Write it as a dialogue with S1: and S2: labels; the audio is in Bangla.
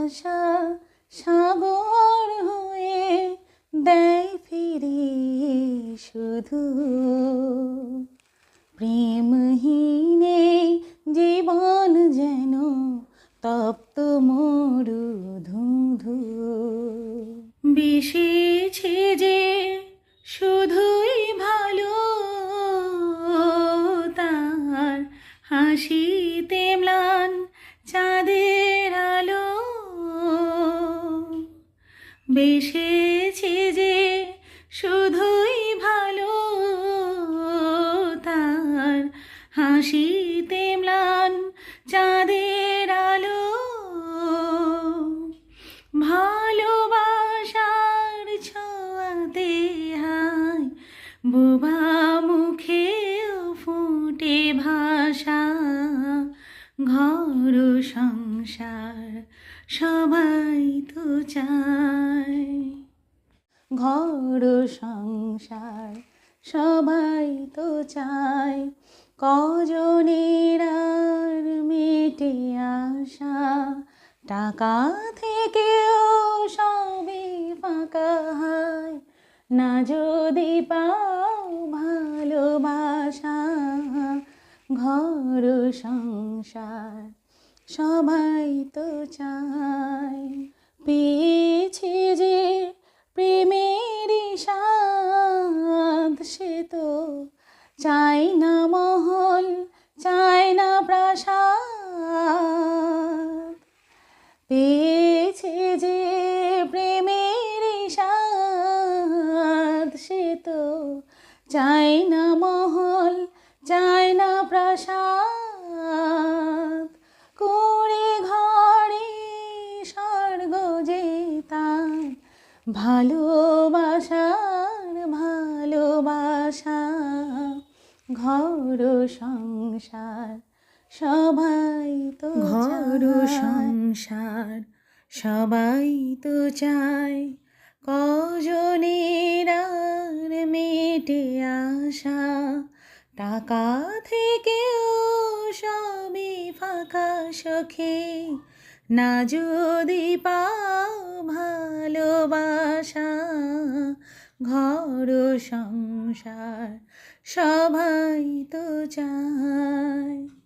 S1: আশা সাগর হয়ে দেয় ফিরে শুধু প্রেমহীনে জীবন যেন তপ্ত মরু ধুধু বেসেছে যে শুধুই ভালো তার হাসিতে ম্লান চাঁদের আলো বেসেছে যে শুধুই ভালো তার হাসিতে ম্লান চাঁদের আলো ভালোবাসার ছোঁয়াতে হায় বোবা মুখেও ফুটে ভাষা ঘর সংসার সবাই তো চায় ঘর সংসার সবাই তো চায় কজনের আর মেটে আশা টাকা থেকেও সবই ফাঁকা হয় না যদি পাও ভালোবাসা ঘর সংসার সবাই তো চায় পেয়েছে যে প্রেমের স্বাদ সে তো চাই না মহল চাই না প্রাসাদ পেয়েছে যে প্রেমের স্বাদ সে তো চাই না মহল চাই না প্রাসাদ কুঁড়ে ঘরে স্বর্গ যে তার ভালোবাসার ভালোবাসা ঘর সংসার সবাই তো ঘর সংসার সবাই তো চায় কজনের আর মেটে আশা টাকা থেকেও সবই ফাঁকা সখে না যদি পাও ভালোবাসা ঘর সংসার সবাই তো চায়।